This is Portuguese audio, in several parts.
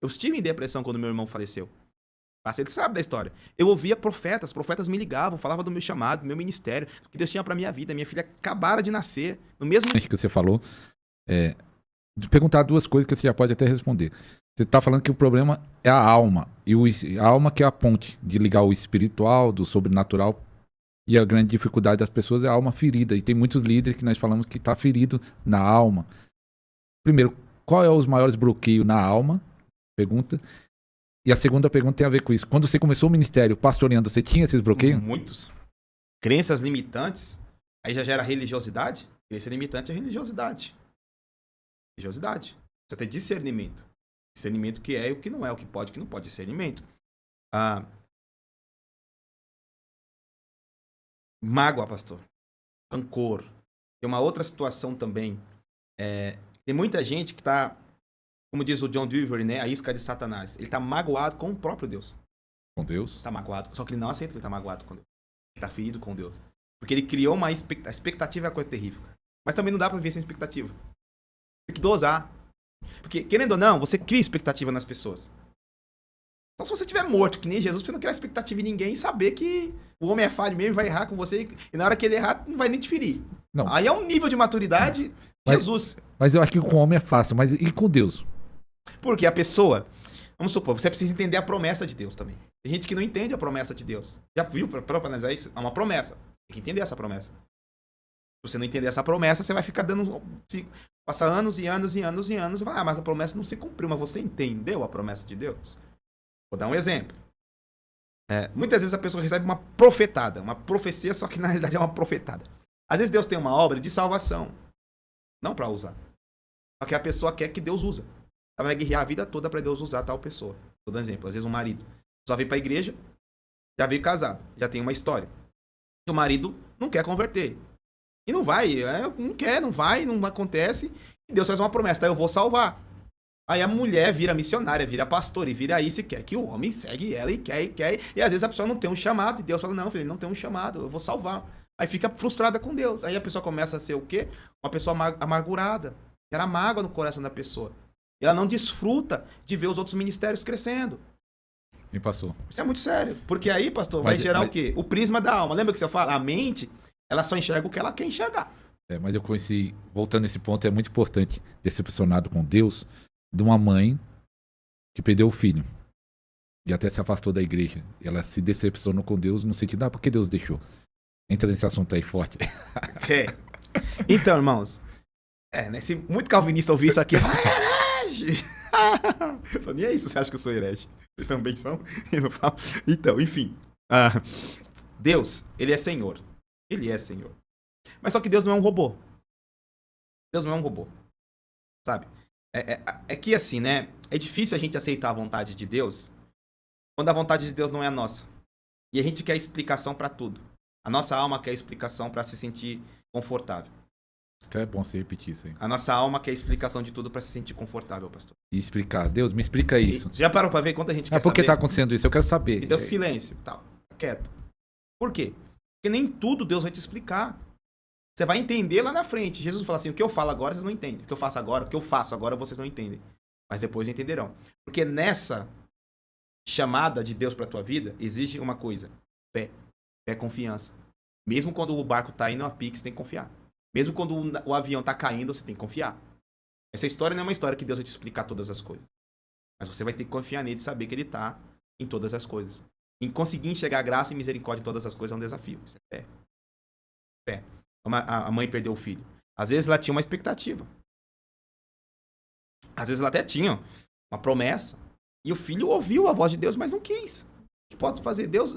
Eu estive em depressão quando meu irmão faleceu. Você sabe da história. Eu ouvia profetas me ligavam, falavam do meu chamado, do meu ministério, do que Deus tinha pra minha vida. Minha filha acabara de nascer. No mesmo Que você falou, de perguntar duas coisas que você já pode até responder. Você está falando que o problema é a alma, e a alma que é a ponte de ligar o espiritual do sobrenatural, e a grande dificuldade das pessoas é a alma ferida, e tem muitos líderes que nós falamos que está ferido na alma. Primeiro, qual é os maiores bloqueios na alma? Pergunta. E a segunda pergunta tem a ver com isso. Quando você começou o ministério pastoreando, você tinha esses bloqueios? Muitos. Crenças limitantes, aí já gera religiosidade. Crença limitante é religiosidade. Religiosidade. Você tem discernimento. Discernimento que é e o que não é, o que pode e o que não pode. Discernimento. Mágoa, pastor. Rancor. Tem uma outra situação também. Tem muita gente que está, como diz o John Dewey, né, a isca de Satanás. Ele está magoado com o próprio Deus. Com Deus? Está magoado. Só que ele não aceita que ele está magoado com Deus. Ele está ferido com Deus. Porque ele criou uma expectativa. A expectativa é uma coisa terrível. Mas também não dá para viver sem expectativa. Tem que dosar. Porque, querendo ou não, você cria expectativa nas pessoas. Só se você estiver morto, que nem Jesus, você não criar expectativa em ninguém e saber que o homem é falho mesmo, vai errar com você, e na hora que ele errar, não vai nem te ferir. Não. Aí é um nível de maturidade Jesus. Mas eu acho que com o homem é fácil, mas e com Deus? Porque a pessoa, vamos supor, você precisa entender a promessa de Deus também. Tem gente que não entende a promessa de Deus. Já viu, para analisar isso? É uma promessa. Tem que entender essa promessa. Se você não entender essa promessa, você vai ficar dando... Passa anos e anos e anos e anos, vai, mas a promessa não se cumpriu, mas você entendeu a promessa de Deus? Vou dar um exemplo. Muitas vezes a pessoa recebe uma profetada, uma profecia, só que na realidade é uma profetada. Às vezes Deus tem uma obra de salvação, não para usar. Só que a pessoa quer que Deus usa. Ela vai guerrear a vida toda para Deus usar tal pessoa. Vou dar um exemplo. Às vezes um marido só veio para a igreja, já veio casado, já tem uma história. E o marido não quer converter. E não vai, não quer, não vai, não acontece. E Deus faz uma promessa, tá? Eu vou salvar. Aí a mulher vira missionária, vira pastora, e vira isso e quer que o homem segue ela e quer. E às vezes a pessoa não tem um chamado, e Deus fala, não, filho, ele não tem um chamado, eu vou salvar. Aí fica frustrada com Deus. Aí a pessoa começa a ser o quê? Uma pessoa amargurada. Gera mágoa no coração da pessoa. E ela não desfruta de ver os outros ministérios crescendo. E pastor? Isso é muito sério. Porque aí, pastor, vai gerar o quê? O prisma da alma. Lembra que você fala? A mente, ela só enxerga o que ela quer enxergar. Mas eu conheci, voltando nesse ponto, é muito importante, decepcionado com Deus, de uma mãe que perdeu o filho. E até se afastou da igreja. E ela se decepcionou com Deus no sentido, por que Deus deixou? Entra nesse assunto aí forte. Então, irmãos, né, se muito calvinista ouvir isso aqui, herege! Nem é isso, você acha que eu sou herege? Vocês também são? Então, enfim. Deus, ele é Senhor. Ele é Senhor. Mas só que Deus não é um robô. Deus não é um robô. Sabe? É que assim, né? É difícil a gente aceitar a vontade de Deus quando a vontade de Deus não é a nossa. E a gente quer explicação para tudo. A nossa alma quer explicação para se sentir confortável. Então é bom você repetir isso aí. A nossa alma quer explicação de tudo para se sentir confortável, pastor. E explicar. Deus, me explica isso. Já parou para ver quanta gente quer saber? Por que tá acontecendo isso? Eu quero saber. E Deus silêncio, tal. Quieto. Por quê? Porque nem tudo Deus vai te explicar. Você vai entender lá na frente. Jesus fala assim, o que eu falo agora vocês não entendem. O que eu faço agora vocês não entendem. Mas depois entenderão. Porque nessa chamada de Deus para tua vida, existe uma coisa. Fé. Fé é confiança. Mesmo quando o barco tá indo a pique, você tem que confiar. Mesmo quando o avião tá caindo, você tem que confiar. Essa história não é uma história que Deus vai te explicar todas as coisas. Mas você vai ter que confiar nele e saber que ele tá em todas as coisas. Em conseguir enxergar graça e misericórdia em todas as coisas é um desafio. Isso é fé. Fé. A mãe perdeu o filho. Às vezes ela tinha uma expectativa. Às vezes ela até tinha uma promessa. E o filho ouviu a voz de Deus, mas não quis. O que pode fazer? Deus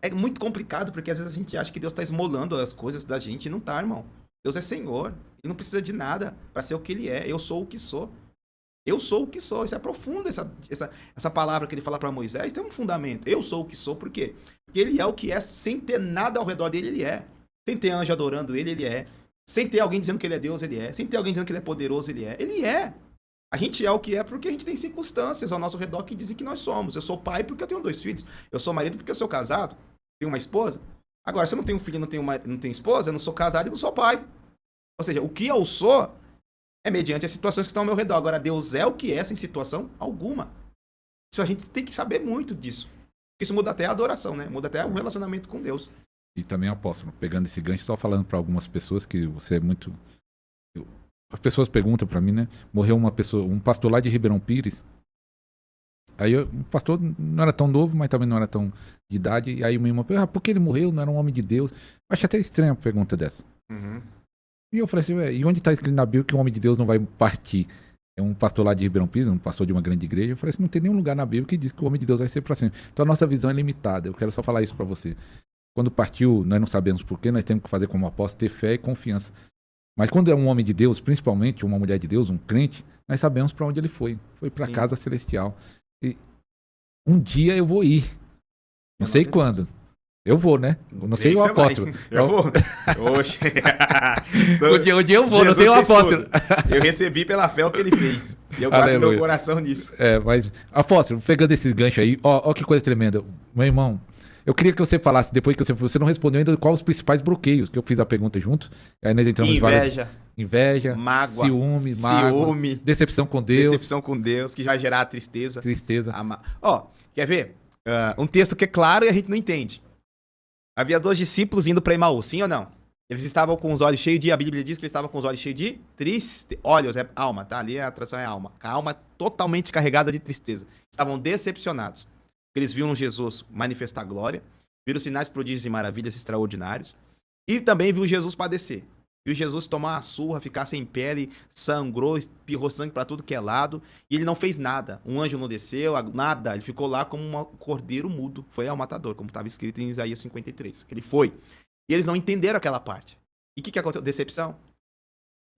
é muito complicado, porque às vezes a gente acha que Deus está esmolando as coisas da gente e não tá, irmão. Deus é Senhor. Ele não precisa de nada para ser o que ele é. Eu sou o que sou. Eu sou o que sou. Isso é profundo, essa palavra que ele fala para Moisés tem um fundamento. Eu sou o que sou, por quê? Porque ele é o que é, sem ter nada ao redor dele, ele é. Sem ter anjo adorando ele, ele é. Sem ter alguém dizendo que ele é Deus, ele é. Sem ter alguém dizendo que ele é poderoso, ele é. Ele é. A gente é o que é porque a gente tem circunstâncias ao nosso redor que dizem que nós somos. Eu sou pai porque eu tenho 2 filhos. Eu sou marido porque eu sou casado. Tenho uma esposa. Agora, se eu não tenho filho, não tenho esposa, eu não sou casado e não sou pai. Ou seja, o que eu sou É mediante as situações que estão ao meu redor. Agora, Deus é o que é sem situação alguma. Isso a gente tem que saber muito disso. Porque isso muda até a adoração, né? Muda até o relacionamento com Deus. E também, apóstolo, pegando esse gancho, só falando para algumas pessoas que você é muito... As pessoas perguntam para mim, né? Morreu uma pessoa, um pastor lá de Ribeirão Pires. Aí um pastor não era tão novo, mas também não era tão de idade. E aí o meu irmão perguntou, por que ele morreu? Não era um homem de Deus? Acho até estranha a pergunta dessa. Uhum. E eu falei assim, ué, e onde está escrito na Bíblia que um homem de Deus não vai partir? É um pastor lá de Ribeirão Pires, um pastor de uma grande igreja. Eu falei assim, não tem nenhum lugar na Bíblia que diz que o homem de Deus vai ser para sempre. Então a nossa visão é limitada. Eu quero só falar isso para você. Quando partiu, nós não sabemos porquê, nós temos que fazer como apóstolo, ter fé e confiança. Mas quando é um homem de Deus, principalmente uma mulher de Deus, um crente, nós sabemos para onde ele foi. Foi para a casa celestial. E um dia eu vou ir. Não sei quando. Deus. Eu vou, né? Eu não sei o apóstolo. Eu vou. Oxe. O dia eu vou, não sei o apóstolo. Eu recebi pela fé o que ele fez. E eu guardo meu coração nisso. Mas, apóstolo, pegando esses ganchos aí, ó que coisa tremenda. Meu irmão, eu queria que você falasse, depois que você não respondeu ainda, quais os principais bloqueios, que eu fiz a pergunta junto. Aí nós entramos Inveja, mágoa, ciúme, decepção com Deus. Decepção com Deus, que já vai gerar tristeza. Ó, quer ver? Um texto que é claro e a gente não entende. Havia 2 discípulos indo para Emaús, sim ou não? Eles estavam com os olhos cheios de... A Bíblia diz que eles estavam com os olhos cheios de olhos, é alma, tá? Ali a tradução é alma. A alma totalmente carregada de tristeza. Estavam decepcionados. Eles viram Jesus manifestar glória, viram sinais, prodígios e maravilhas extraordinários, e também viu Jesus padecer. Viu Jesus tomar uma surra, ficar sem pele, sangrou, espirrou sangue para tudo que é lado, e ele não fez nada. Um anjo não desceu, nada. Ele ficou lá como um cordeiro mudo. Foi ao matador, como estava escrito em Isaías 53. Ele foi. E eles não entenderam aquela parte. E o que aconteceu? Decepção.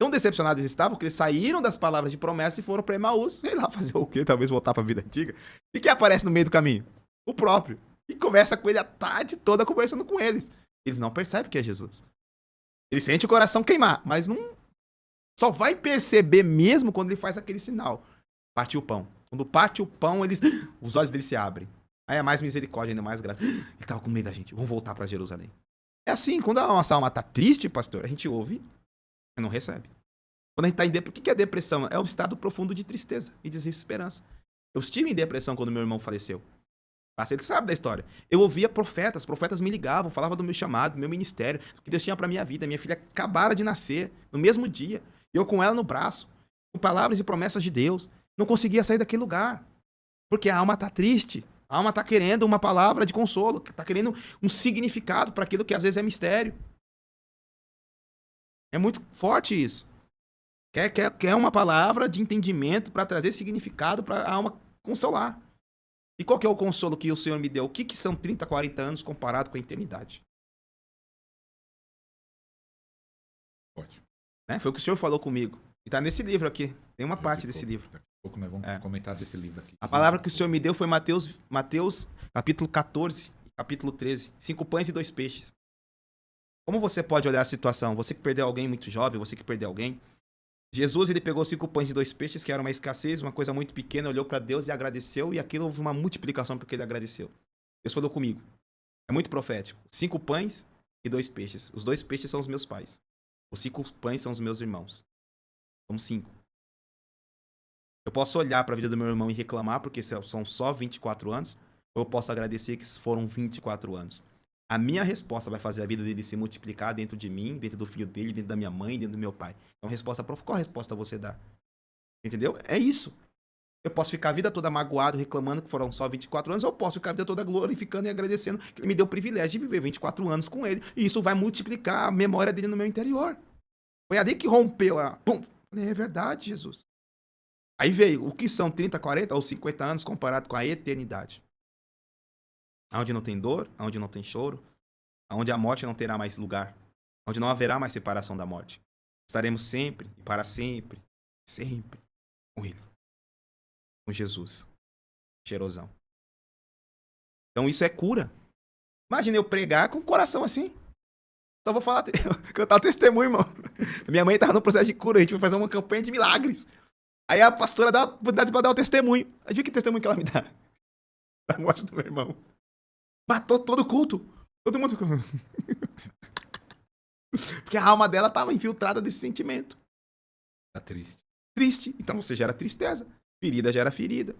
Tão decepcionados eles estavam que eles saíram das palavras de promessa e foram para Emaús. Sei lá fazer o quê? Talvez voltar para a vida antiga. E quem aparece no meio do caminho? O próprio. E começa com ele a tarde toda conversando com eles. Eles não percebem que é Jesus. Ele sente o coração queimar, mas não... Só vai perceber mesmo quando ele faz aquele sinal. Parte o pão. Quando parte o pão, os olhos dele se abrem. Aí é mais misericórdia, ainda mais graça. Ele estava com medo da gente. Vamos voltar para Jerusalém. É assim, quando a nossa alma está triste, pastor, a gente ouve e não recebe. Quando a gente está em depressão, o que é depressão? É um estado profundo de tristeza e desesperança. Eu estive em depressão quando meu irmão faleceu. Ele sabe da história. Eu ouvia profetas me ligavam, falavam do meu chamado, do meu ministério, do que Deus tinha pra minha vida. Minha filha acabara de nascer, no mesmo dia. Eu com ela no braço, com palavras e promessas de Deus. Não conseguia sair daquele lugar. Porque a alma tá triste. A alma tá querendo uma palavra de consolo, tá querendo um significado para aquilo que às vezes é mistério. É muito forte isso. Quer uma palavra de entendimento para trazer significado para a alma consolar. E qual que é o consolo que o Senhor me deu? O que são 30, 40 anos comparado com a eternidade? Ótimo. Né? Foi o que o Senhor falou comigo. E tá nesse livro aqui. Tem uma parte desse livro. Daqui a pouco nós vamos comentar desse livro aqui. A palavra que o Senhor me deu foi Mateus capítulo 14, capítulo 13. 5 pães e 2 peixes. Como você pode olhar a situação? Você que perdeu alguém muito jovem, você que perdeu alguém. Jesus, ele pegou 5 pães e 2 peixes, que era uma escassez, uma coisa muito pequena, olhou para Deus e agradeceu, e aquilo houve uma multiplicação porque ele agradeceu. Deus falou comigo. É muito profético. 5 pães e 2 peixes. Os 2 peixes são os meus pais. Os 5 pães são os meus irmãos. São 5. Eu posso olhar para a vida do meu irmão e reclamar, porque são só 24 anos, ou eu posso agradecer que foram 24 anos. A minha resposta vai fazer a vida dele se multiplicar dentro de mim, dentro do filho dele, dentro da minha mãe, dentro do meu pai. Então, qual resposta você dá? Entendeu? É isso. Eu posso ficar a vida toda magoado, reclamando que foram só 24 anos, ou eu posso ficar a vida toda glorificando e agradecendo que ele me deu o privilégio de viver 24 anos com ele. E isso vai multiplicar a memória dele no meu interior. Foi ali que rompeu a... Pum! É verdade, Jesus. Aí veio, o que são 30, 40 ou 50 anos comparado com a eternidade? Onde não tem dor, onde não tem choro, onde a morte não terá mais lugar, onde não haverá mais separação da morte. Estaremos sempre e para sempre, sempre com Ele, com Jesus, cheirosão. Então isso é cura. Imagina eu pregar com o coração assim. Só vou falar, cantar o testemunho, irmão. Minha mãe estava no processo de cura, a gente foi fazer uma campanha de milagres. Aí a pastora dá a oportunidade para dar o testemunho. Aí viu que testemunho que ela me dá? Da morte do meu irmão. Matou todo o culto. Todo mundo... Porque a alma dela estava infiltrada desse sentimento. Tá triste. Triste. Então você gera tristeza. Ferida gera ferida.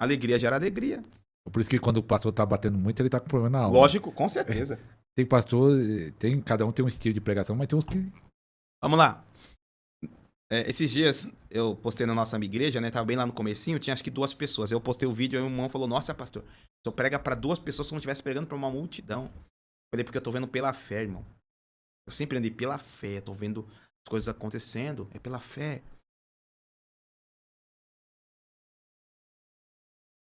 Alegria gera alegria. Por isso que quando o pastor tá batendo muito, ele tá com problema na alma. Lógico, com certeza. Tem pastor, cada um tem um estilo de pregação, mas tem uns que... Vamos lá. Esses dias eu postei na nossa igreja, né? Tava bem lá no comecinho, tinha acho que 2 pessoas. Eu postei o vídeo e o irmão falou, nossa, pastor, o senhor prega pra 2 pessoas como se estivesse pregando pra uma multidão. Eu falei, porque eu tô vendo pela fé, irmão. Eu sempre andei pela fé, tô vendo as coisas acontecendo, é pela fé.